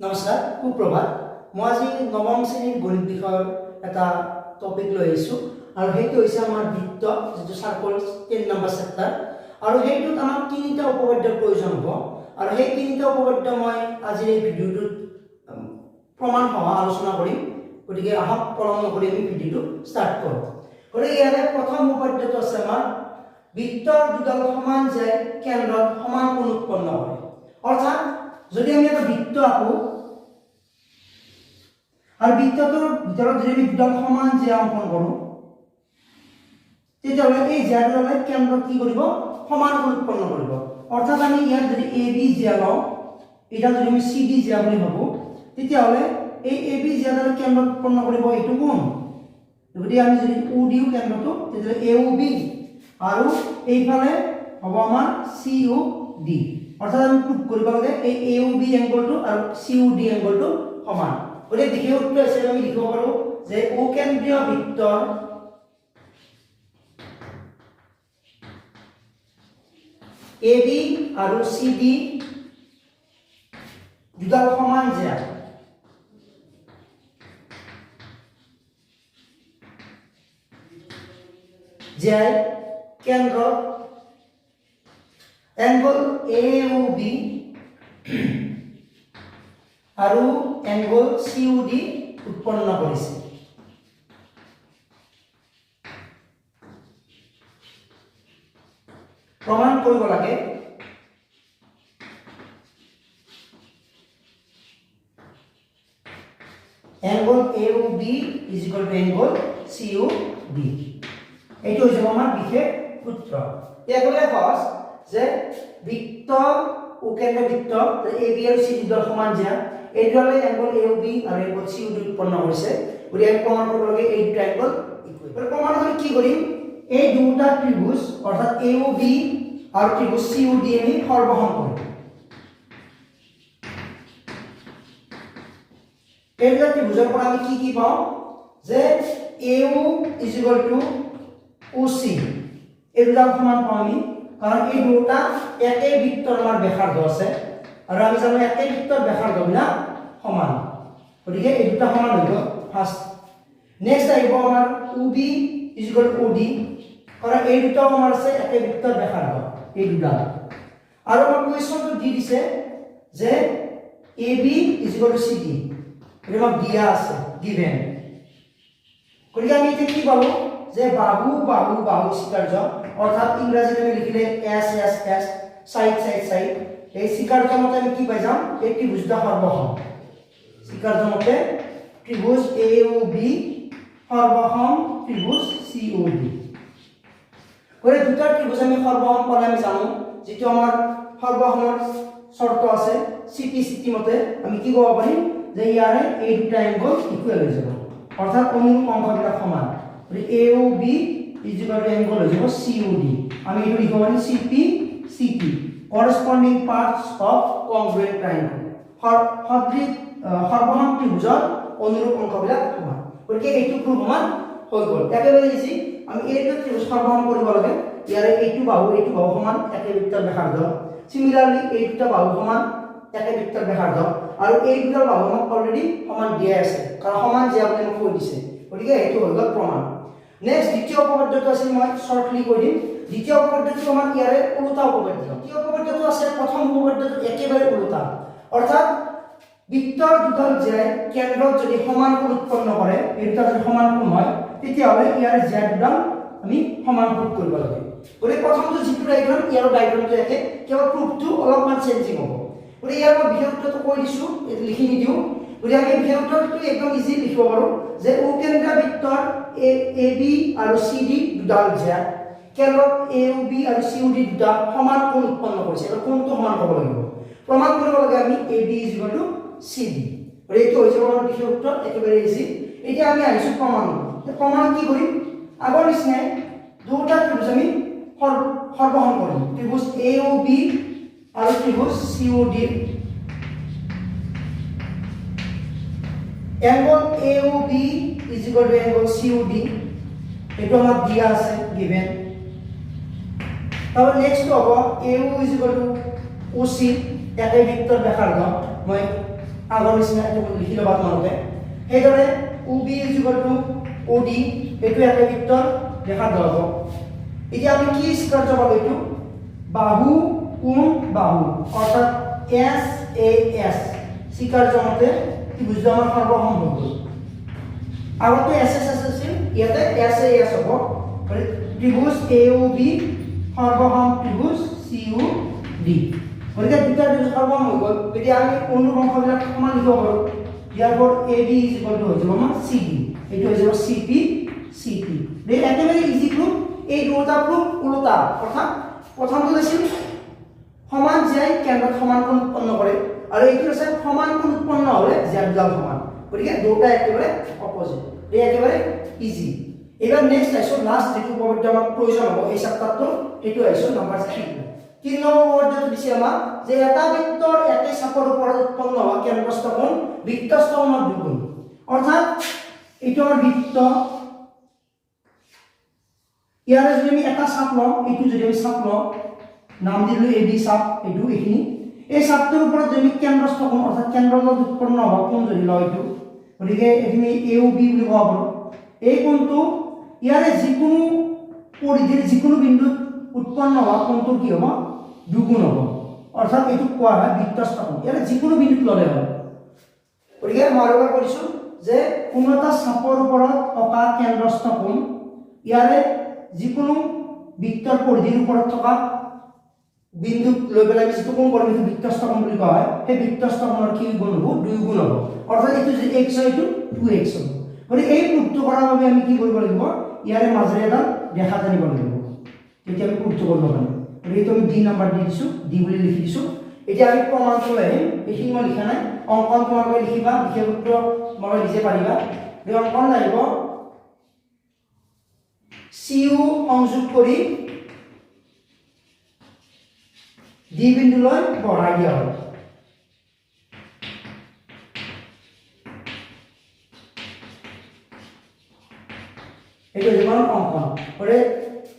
নমস্কাৰ সুপ্ৰভাত মই আজি নৱম শ্ৰেণীৰ গণিত বিষয়ৰ এটা টপিক লৈ আহিছোঁ আৰু সেইটো হৈছে আমাৰ বৃত্ত যেটো সাৰ্কল 10 নম্বৰ চেপ্টাৰ আৰু হেইটোত আমাক তিনিটা উপপাদ্যৰ প্ৰয়োজন হ'ব আৰু সেই তিনিটা উপপাদ্য মই আজি এই ভিডিওটোত প্ৰমাণ সহ আলোচনা কৰিম গতিকে আহক পলম নকৰি আমি ভিডিওটো ষ্টাৰ্ট কৰোঁ গতিকে ইয়াৰে প্ৰথম উপপাদ্যটো আছে আমাৰ বৃত্তৰ দুডাল সমান যে কেন্দ্ৰত সমান কোণ উৎপন্ন কৰে অৰ্থাৎ যদি আমি এটা বৃত্ত আঁকো আৰ বৃত্তটোৰ ভিতৰত যদি আমি দুডাল সমান যে অঙ্কন কৰোঁ তেতিয়াহ'লে এই জ্যাডালে কেন্দ্ৰত কি কৰিব সমান কোণ উৎপন্ন কৰিব অৰ্থাৎ আমি ইয়াত যদি AB জ্যা লওঁ এটা যদি আমি CD জ্যা বুলি ভাবো তেতিয়াহ'লে এই AB জ্যাডালে কেন্দ্ৰত উৎপন্ন কৰিব এইটো কোণ যদি আমি যদি OD কেন্দ্ৰটো তেতিয়াহ'লে AOB আৰু এইফালে হ'ব আমাৰ COD অৰ্থাৎ আমি প্ৰুভ কৰিব লাগে এই AOB এংগলটো আৰু COD এংগলটো সমান ওৰে দেখি উত্তৰ আছে আমি লিখিব পাৰো যে ও কেন্দ্ৰীয় বৃত্তৰ AB আৰু CD দুডাল সমান যে কেন্দ্ৰত angle AOB আৰু angle COD উৎপন্ন কৰিছে প্ৰমাণ কৰিব লাগে angle AOB is equal to angle COD এইটো হৈছে আমাৰ বিশেষ সূত্ৰ একেবাৰে সহজ যে বৃত্ত উকেন্দ্ৰ বৃত্ত AB আৰু CD দুডাল সমান যে এই দুডালে এংগল AOB আৰু এংগল COD উৎপন্ন কৰিছে গতিকে আমি প্ৰমাণ কৰিব লাগে এই দুটা এংগল ইকুৱেল প্ৰমাণ কৰি কি কৰিম এই দুটা ত্ৰিভুজ অৰ্থাৎ AOB আৰু ত্ৰিভুজ COD আমি সৰ্বসম কৰিম এই দুটা ত্ৰিভুজৰ পৰা আমি কি পাওঁ যে AO OC এই দুটা সমান পাওঁ আমি কারণ এই দুটা একই বৃত্তৰ আমাৰ ব্যাসাৰ্ধ আছে আৰু আমি জানো একই বৃত্তৰ ব্যাসাৰ্ধ না সমান গতিকে এই দুটা সমান হ'ব ফাৰ্স্ট নেক্সট আহিব আমাৰ OB OD কাৰণ এই দুটা আমাৰ আছে একই বৃত্তৰ ব্যাসাৰ্ধ এই দুটা আৰু আমাৰ কোৱেশ্চনটো দি দিছে যে AB CD এটা আমাক দিয়া আছে গিভেন গতিকে আমি এতিয়া কি পালো যে বাহু বাহু বাহু স্বীকাৰ্য অর্থাৎ ইংরেজিতে আমি লিখিলে S S S side side side এই স্বীকার্য মতে আমি কি পাই যাম এই ত্রিভুজটা সর্বসম স্বীকার্য মতে ত্রিভুজ AOB সর্বসম ত্রিভুজ COD করে দুটা ত্রিভুজ আমি সর্বসম পালে আমি জানো যেটো আমাৰ সৰ্বসমৰ শৰ্ত আছে CP মতে আমি কি ক'ব পাৰিম যে ইয়াৰে এই দুটা এংগল ইকুৱেল হৈ যাব অৰ্থাৎ অনুৰূপ অংশবিলাক সমান AOB is equal to angle is COD আমি এটো লিখব পারি CP CP corresponding parts of congruent triangle সর্বসম ত্ৰিভুজৰ অনুৰূপ অংশবিলাক সমান গতিকে এইটো প্ৰমাণ সমান হৈ গ'ল একেবাৰে ইজি আমি এইটো ত্ৰিভুজ সৰ্বসম কৰিব লাগে ইয়াৰে এইটো বাহু সমান একে বৃত্তৰ ব্যাসাৰ্ধ সিমিলাৰলি এই দুটা বাহু সমান একে বৃত্তৰ ব্যাসাৰ্ধ আৰু এই দুটা বাহু আমাক অলৰেডি সমান দিয়া আছে কাৰণ সমান যে আপুনি মোক কৈ দিছে গতিকে এইটো হৈ গ'ল প্ৰমাণ নেক্সট দ্বিতীয় উপপাদ্যটো আছে মই শৰ্টলি কৈ দিম দ্বিতীয় উপপাদ্যটো আমাৰ ইয়াৰে উল্টা উপপাদ্য দ্বিতীয় উপপাদ্যটো আছে প্ৰথম উপপাদ্যটো একেবাৰে উল্টা অৰ্থাৎ বৃত্তৰ দুডাল যে কেন্দ্ৰত যদি সমান কোণ উৎপন্ন কৰে এই দুটা যদি সমান কোণ হয় তেতিয়াহ'লে ইয়াৰ z দুডাল আমি সমান কোণ কৰিব লাগে গতিকে প্ৰথমটো যিটো ডায়াগ্ৰাম ইয়াৰ ডায়াগ্ৰামটো একে কেৱল প্ৰুফটো অলপমান চেঞ্জিং হ'ব গতিকে ইয়াৰ মই বিশেষত্বটো কৈ দিছোঁ এইটো লিখি নিদিওঁ গতিকে আমি বিশেষত্বটো একদম ইজি লিখিব পাৰোঁ যে উকেন্দ্ৰ বৃত্তৰ AB আৰু CD দুডাল যে কেন্দ্ৰত AOB আৰু COD দুটা সমান কোণ উৎপন্ন কৰিছে আৰু কোণটো সমান হ'ব লাগিব প্ৰমাণ কৰিব লাগে আমি AB CD আৰু এইটো হৈছে আমাৰ বিশেষত্ব একেবাৰে ইজি এতিয়া আমি আহিছোঁ প্ৰমাণ কি কৰিম আগৰ নিচিনাই দুটা ত্ৰিভুজ আমি সৰ্বসম কৰিম ত্ৰিভুজ AOB আৰু ত্ৰিভুজ COD angle AOB is equal to angle COD এটো আমাক দিয়া আছে given তাহলে নেক্সট হ'ব AO is equal to OC একে বৃত্তৰ ব্যাসাৰ্ধ মই আগৰ নিচিনা এইটো লিখি ল'বা তোমালোকে সেইদৰে OB = OD এইটো একে বৃত্তৰ ব্যাসাৰ্ধ হ'ব এতিয়া আমি কি স্কাৰ্য পাব এইটো বাহু কোণ বাহু অৰ্থাৎ SAS স্বীকাৰ্য মতে ত্ৰিভুজ আমাৰ সৰ্বসম হৈ গ'ল আগতে SS আছিল ইয়াতে SAS হ'ব ত্ৰিভুজ AOB সৰ্বসম ত্ৰিভুজ COD গতিকে দুটা ত্ৰিভুজ সৰ্বসম হৈ গ'ল এতিয়া আমি অনুৰ অংশবিলাক সমান লিখিব পাৰোঁ ইয়াৰ ফলত AB = হৈ যাব আমাৰ CD এইটো হৈ যাব CP CP এই একেবাৰে ইজি প্ৰুফ এই দুটা প্ৰুফ উল্টা অৰ্থাৎ প্ৰথমটো আছিল সমান জ্যাই কেন্দ্ৰত সমান কোণ উৎপন্ন কৰে আৰু এইটো আছে সমান কোণ উৎপন্ন হ'লে জ্যা দুডাল সমান গতিকে দুটা একেবাৰে অপজিট এই একেবাৰে ইজি এবাৰ নেক্সট আইছো লাষ্ট যেটো উপপাদ্য আমাক প্ৰয়োজন হ'ব এই চেপ্টাৰটো এইটো আইছো নম্বৰ 3 3 নম্বৰ উপপাদ্যটো দিছে আমাক যে এটা বৃত্তৰ একে চাপৰ ওপৰত উৎপন্ন হোৱা কেন্দ্ৰস্থ কোণ বৃত্তস্থ কোণৰ দুগুণ অৰ্থাৎ এইটো আমাৰ বৃত্ত ইয়াৰে যদি আমি এটা চাপ লওঁ এইটো যদি আমি চাপ লওঁ নাম দিলো AB চাপ এইটো এইখিনি এই চাপটোৰ ওপৰত যদি কেন্দ্ৰস্থ কোণ অৰ্থাৎ কেন্দ্ৰৰ লগত উৎপন্ন হোৱা কোণ যদি লওঁ এইটো গতিকে এইখিনি AOB বুলি কোৱা হ'ব এই কোণটো ইয়াৰে যিকোনো পৰিধিৰ যিকোনো বিন্দুত উৎপন্ন হোৱা কোণটোৰ কি হ'ব দুগুণ হ'ব অৰ্থাৎ এইটো কোৱা হয় বৃত্তস্থ কোণ ইয়াৰে যিকোনো বিন্দুত ল'লে হয় গতিকে মই আৰু এবাৰ কৈছো যে কোনো এটা চাপৰ ওপৰত থকা কেন্দ্ৰস্থ কোণ ইয়াৰে যিকোনো বৃত্তৰ পৰিধিৰ ওপৰত থকা বিন্দু লৈ পেলাই যিটো কোণ কৰিম সেইটো বৃত্তস্থ কোণ বুলি কোৱা হয় সেই বৃত্তস্থ কোণৰ কি গুণ হ'ব দুই গুণ হ'ব অৰ্থাৎ এইটো যে x হয় এইটো 2x হ'ব গতিকে এই প্ৰুফটো কৰাৰ বাবে আমি কি কৰিব লাগিব ইয়াৰে মাজেৰে এটা ৰেখা টানিব লাগিব তেতিয়া আমি প্ৰুফটো কৰিব পাৰিম গতিকে আমি D নম্বৰ দি দিছো D বুলি লিখি দিছো এতিয়া আমি প্ৰমাণটো লৈ আহিম এইখিনি মই লিখা নাই অংকন তোমালোকে লিখিবা লিখিব মই নিজে পাৰিবা এই অংকন লাগিব CU সংযোগ কৰি D বিন্দুলৈ বঢ়াই দিয়া হয় এইটো যেমন অংকন কৰে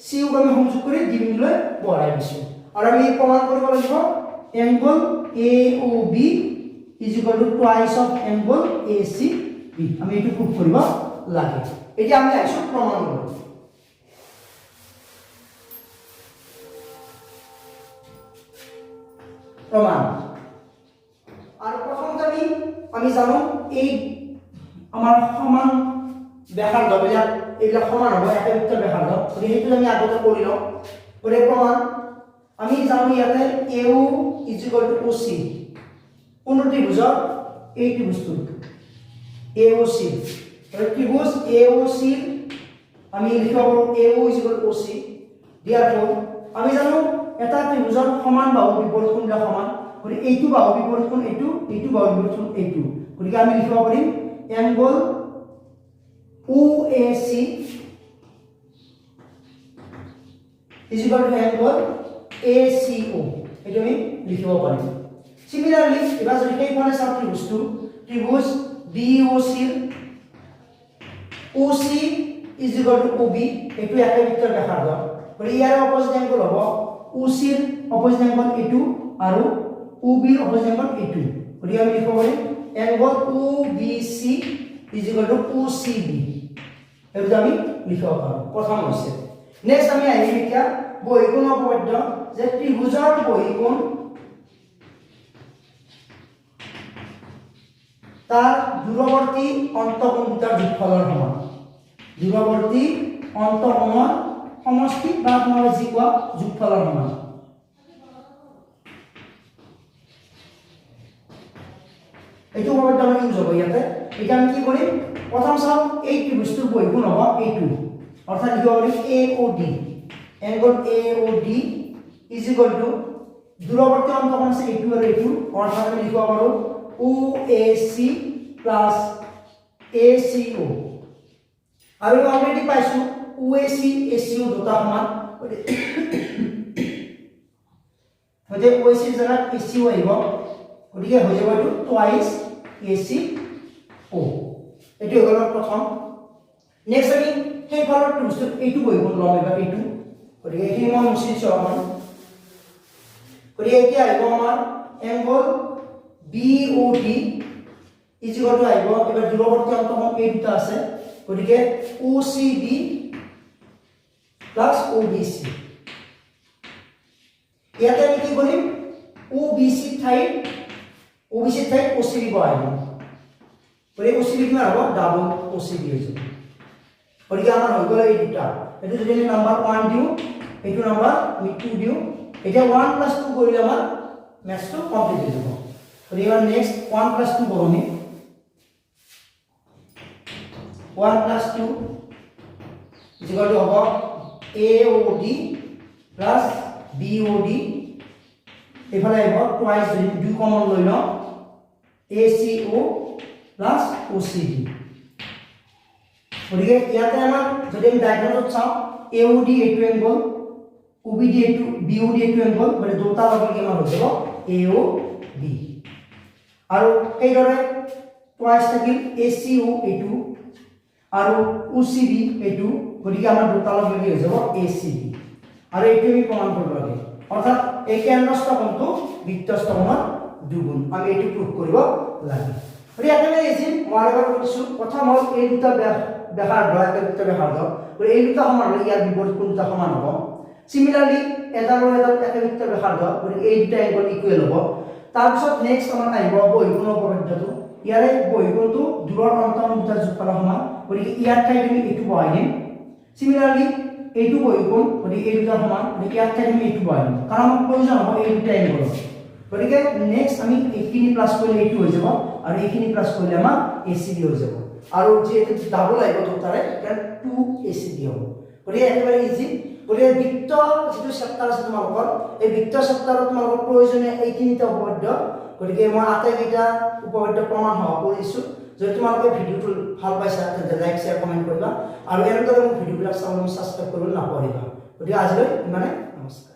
CU আমি সংযোগ কৰি D বিন্দুলৈ বঢ়াই দিছো আৰু আমি প্ৰমাণ কৰিব লাগিব angle AOB = twice of angle ACB আমি এইটো প্ৰুফ কৰিব লাগে এতিয়া আমি আইছো প্ৰমাণ কৰিব প্ৰমাণ আৰ প্ৰথমত আমি জানো এই আমাৰ সমান ব্যাসাৰ্ধ বিলাক এইবিলাক সমান হ'ব একে বৃত্তৰ ব্যাসাৰ্ধ গতিকে সেইটো আমি আগতে কৰি লওঁ গতিকে প্ৰমাণ আমি জানো ইয়াতে AO = OC কোন ত্ৰিভুজৰ এই ত্ৰিভুজটো AOC ত্ৰিভুজ AOC আমি লিখিব পাৰোঁ AO = OC দিয়াৰ ফলত আমি জানো এটা ত্ৰিভুজৰ সমান বাহু বিপৰীত কোণবিলাক সমান গতিকে এইটো বাহু বিপৰীত কোণ এইটো এইটো বাহু বিপৰীত কোণ এইটো গতিকে আমি লিখিব পাৰিম এংগল OAC = এংগল ACO এইটো আমি লিখিব পাৰিম সিমিলাৰলি এবাৰ যদি এইফালে চাওঁ ত্ৰিভুজটো ত্ৰিভুজ BOC OC = OB এইটো একে বৃত্তৰ ব্যাসাৰ্ধ গতিকে ইয়াৰ অপজিট এংগল হ'ব OC ৰ অপজিট এংগল এইটো আৰু OB ৰ অপজিট এংগল এইটো গতিকে আমি লিখিব পাৰিম এংগল OBC = OCB এইটো আমি লিখিব পাৰোঁ প্ৰথম হৈছে নেক্সট আমি আহিম এতিয়া বহিকোণ উপপাদ্য যে ত্ৰিভুজৰ বহিকোণ তাৰ দূৰৱৰ্তী অন্তঃকোণ দুটাৰ যোগফলৰ সমান দূৰৱৰ্তী অন্তঃকোণৰ সমষ্টি বা তোমাৰ যি কোৱা যোগফলৰ সমান এইটো উপপাদ্য আমি ইউজ হ'ব ইয়াতে এটা আমি কি কৰিম প্ৰথম চাও এই ত্ৰিভুজটোৰ বহিকোণ হ'ব এইটো অৰ্থাৎ লিখিব পাৰিম AOD এংগল AOD = দূৰৱৰ্তী অন্তঃকোণ আছে এইটো আৰু এইটো অৰ্থাৎ আমি লিখিব পাৰোঁ OAC + ACO আৰু অলৰেডি পাইছো OAC ACO দুটা সমান গতিকে OAC ৰ জাগাত ACO আহিব গতিকে হৈ যাব এইটো টুৱাইস ACO এইটো হ'ল প্ৰথম নেক্সট আমি সেই ফলৰ ত্ৰিভুজটো এইটো বহিকোণ ল'ম এবাৰ এইটো গতিকে এইখিনি মই মুছি দিছোঁ অকণমান গতিকে এতিয়া আহিব আমাৰ এংগল BOD ইজিকলটো আহিব এবাৰ দূৰৱৰ্তী অন্তসমূহ এই দুটা আছে গতিকে OCB প্লাস OBC ইয়াতে আমি কি কৰিম OBC ঠাইত OCB বহাই দিম গতিকে OCB কিমান হ'ব ডাবল OCB হৈ যাব গতিকে আমাৰ হৈ গ'ল এই দুটা এইটো যদি আমি নাম্বাৰ 1 দিওঁ এইটো নাম্বাৰ আমি 2 দিওঁ এতিয়া 1 + 2 কৰিলে আমাৰ ম্যাথটো কমপ্লিট হৈ যাব গতিকে এবাৰ নেক্সট 1 + 2 কৰোঁ আমি 1 + 2 ইকুয়াল টু হ'ব AOD plus BOD এফালে আহিব টুৱাইস যদি 2 কমন লৈ লওঁ ACO plus OCD গতিকে ইয়াতে আমাৰ যদি আমি ডায়াগ্ৰামত চাওঁ AOD এইটো এংগল OBD এইটো BOD এইটো এংগল মানে দুটা লগে কিমান হৈ যাব AOB আৰু এইদৰে টুৱাইস থাকিল ACO এইটো আৰু OCB এইটো গতিকে আমাৰ দুটা লগে কি হৈ যাব ACB আৰু এইটো আমি প্ৰমাণ কৰিব লাগে অৰ্থাৎ এই কেন্দ্ৰস্থ কোণটো বৃত্তস্থ কোণৰ দুগুণ আমি এইটো প্ৰুভ কৰিব লাগে আৰু ইয়াতে আমি এই মই এবাৰ কৈছো প্ৰথম হ'ল এই দুটা ব্যাসাৰ্ধ দুটা ব্যাসাৰ্ধ আৰু এই দুটা সমান হ'লে ইয়াৰ বিপৰীত কোণ দুটা সমান হ'ব সিমিলাৰলি এটা আৰু এটা একেবৃত্ত ব্যাসাৰ্ধ গতিকে এই দুটা এংগল ইকুৱেল হ'ব তাৰপিছত নেক্সট আমাৰ আহিব বহিকোণৰ উপপাদ্যটো ইয়াৰে বহিকোণটো দূৰৰ অন্তঃকোণ দুটা যোগফলৰ সমান গতিকে ইয়াৰ ঠাইত আমি এইটো বহাই দিম সিমিলাৰলি এইটো বহিকোণ গতিকে এই দুটা সমান গতিকে ইয়াৰ ঠাইত আমি এইটো বহাই দিম কাৰণ আমাৰ প্ৰয়োজন হ'ব এই দুটা এংগল গতিকে নেক্সট আমি এইখিনি প্লাস কৰিলে এইটো হৈ যাব আৰু এইখিনি প্লাস কৰিলে আমাৰ ACB হৈ যাব আৰু যেহেতু ডাবল আহিব দুটাৰে এটা 2ACB হ'ব গতিকে একেবাৰে ইজি গতিকে বৃত্ত যেটো চেপ্টাৰ আছে তোমালোকৰ এই বৃত্ত চেপ্টাৰত তোমালোকৰ প্ৰয়োজনীয় এই তিনিটা উপপাদ্য গতিকে মই আটাইকেইটা উপপাদ্য প্ৰমাণ হোৱা কৰিছো যদি তোমালোকে ভিডিওটো ভাল পাইছা তেন্তে লাইক শেয়াৰ কমেন্ট কৰিবা আৰু এনেদৰে মোৰ ভিডিওবিলাক চাবলৈ সাবস্ক্ৰাইব কৰিব নাপাহৰিবা গতিকে আজিলৈ ইমানে নমস্কাৰ